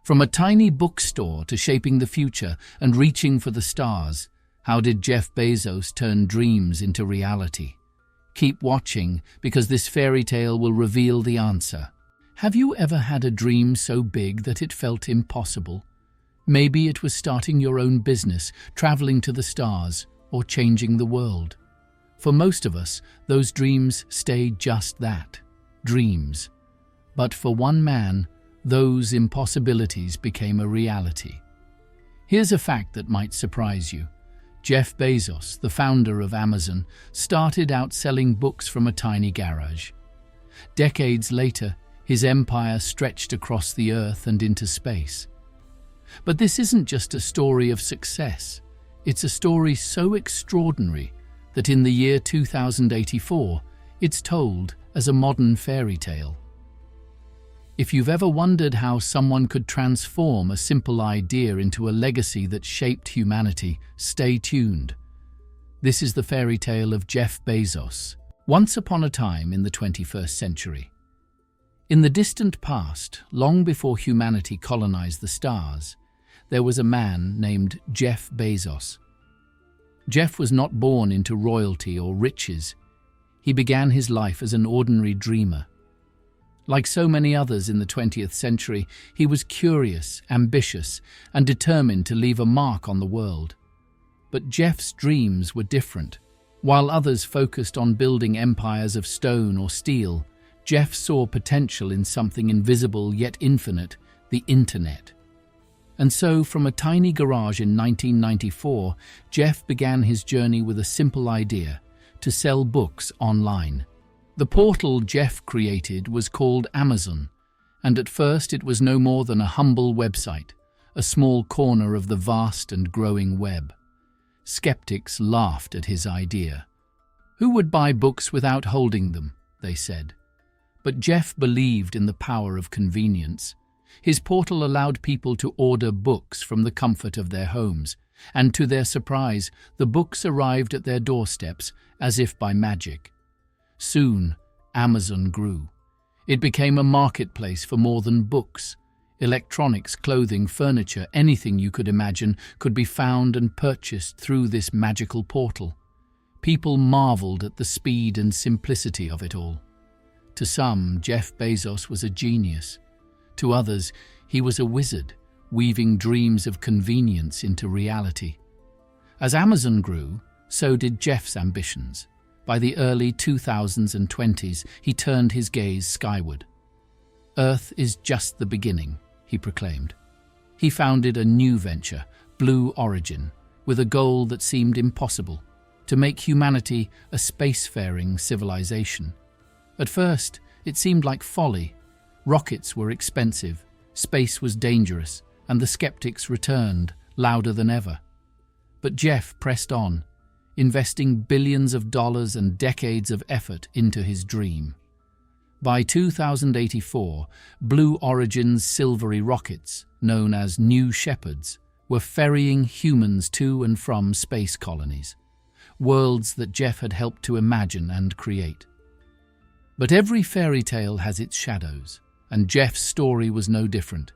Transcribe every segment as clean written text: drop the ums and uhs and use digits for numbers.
From a tiny bookstore to shaping the future and reaching for the stars, how did Jeff Bezos turn dreams into reality? Keep watching, because this fairy tale will reveal the answer. Have you ever had a dream so big that it felt impossible? Maybe it was starting your own business, traveling to the stars, or changing the world. For most of us, those dreams stay just that, dreams. But for one man, those impossibilities became a reality. Here's a fact that might surprise you. Jeff Bezos, the founder of Amazon, started out selling books from a tiny garage. Decades later, his empire stretched across the earth and into space. But this isn't just a story of success. It's a story so extraordinary that in the year 2084, it's told as a modern fairy tale. If you've ever wondered how someone could transform a simple idea into a legacy that shaped humanity, stay tuned. This is the fairy tale of Jeff Bezos, once upon a time in the 21st century. In the distant past, long before humanity colonized the stars, there was a man named Jeff Bezos. Jeff was not born into royalty or riches. He began his life as an ordinary dreamer. Like so many others in the 20th century, he was curious, ambitious, and determined to leave a mark on the world. But Jeff's dreams were different. While others focused on building empires of stone or steel, Jeff saw potential in something invisible yet infinite, the internet. And so, from a tiny garage in 1994, Jeff began his journey with a simple idea: to sell books online. The portal Jeff created was called Amazon, and at first it was no more than a humble website, a small corner of the vast and growing web. Skeptics laughed at his idea. Who would buy books without holding them, they said. But Jeff believed in the power of convenience. His portal allowed people to order books from the comfort of their homes, and to their surprise, the books arrived at their doorsteps as if by magic. Soon, Amazon grew. It became a marketplace for more than books. Electronics, clothing, furniture, anything you could imagine could be found and purchased through this magical portal. People marveled at the speed and simplicity of it all. To some, Jeff Bezos was a genius. To others, he was a wizard, weaving dreams of convenience into reality. As Amazon grew, so did Jeff's ambitions. By the early 2000s and 20s, he turned his gaze skyward. Earth is just the beginning, he proclaimed. He founded a new venture, Blue Origin, with a goal that seemed impossible: to make humanity a spacefaring civilization. At first, it seemed like folly. Rockets were expensive, space was dangerous, and the skeptics returned, louder than ever. But Jeff pressed on, investing billions of dollars and decades of effort into his dream. By 2084, Blue Origin's silvery rockets, known as New Shepherds, were ferrying humans to and from space colonies, worlds that Jeff had helped to imagine and create. But every fairy tale has its shadows, and Jeff's story was no different.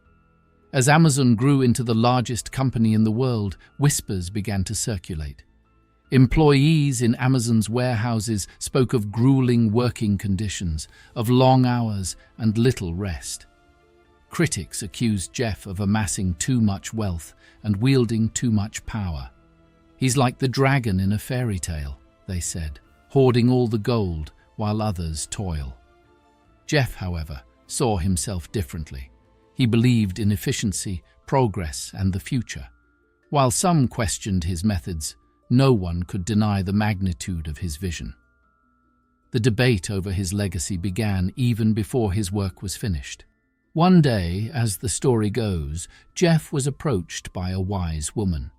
As Amazon grew into the largest company in the world, whispers began to circulate. Employees in Amazon's warehouses spoke of grueling working conditions, of long hours and little rest. Critics accused Jeff of amassing too much wealth and wielding too much power. He's like the dragon in a fairy tale, they said, hoarding all the gold while others toil. Jeff, however, saw himself differently. He believed in efficiency, progress, and the future. While some questioned his methods, no one could deny the magnitude of his vision. The debate over his legacy began even before his work was finished. One day, as the story goes, Jeff was approached by a wise woman.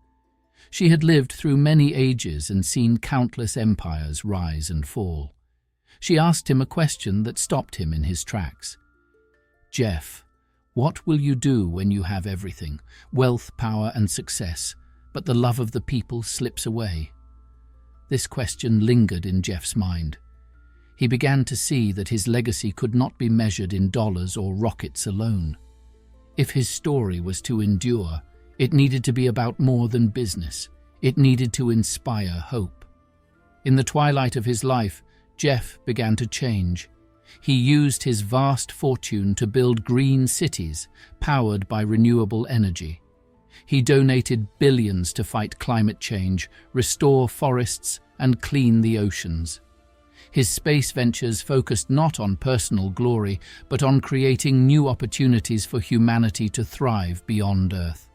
She had lived through many ages and seen countless empires rise and fall. She asked him a question that stopped him in his tracks. "Jeff, what will you do when you have everything, wealth, power, and success, but the love of the people slips away?" This question lingered in Jeff's mind. He began to see that his legacy could not be measured in dollars or rockets alone. If his story was to endure, it needed to be about more than business. It needed to inspire hope. In the twilight of his life, Jeff began to change. He used his vast fortune to build green cities powered by renewable energy. He donated billions to fight climate change, restore forests, and clean the oceans. His space ventures focused not on personal glory, but on creating new opportunities for humanity to thrive beyond Earth.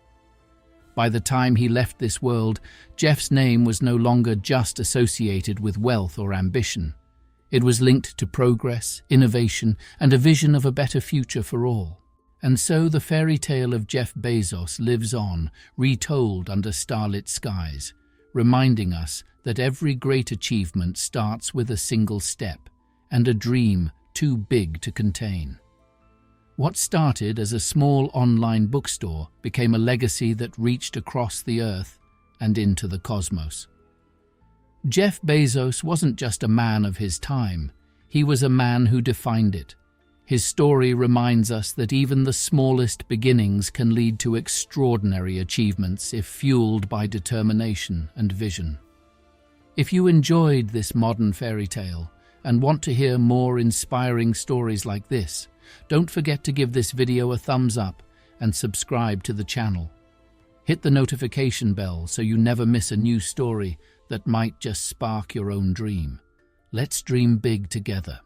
By the time he left this world, Jeff's name was no longer just associated with wealth or ambition. It was linked to progress, innovation, and a vision of a better future for all. And so the fairy tale of Jeff Bezos lives on, retold under starlit skies, reminding us that every great achievement starts with a single step and a dream too big to contain. What started as a small online bookstore became a legacy that reached across the earth and into the cosmos. Jeff Bezos wasn't just a man of his time, he was a man who defined it. His story reminds us that even the smallest beginnings can lead to extraordinary achievements if fueled by determination and vision. If you enjoyed this modern fairy tale and want to hear more inspiring stories like this, don't forget to give this video a thumbs up and subscribe to the channel. Hit the notification bell so you never miss a new story that might just spark your own dream. Let's dream big together.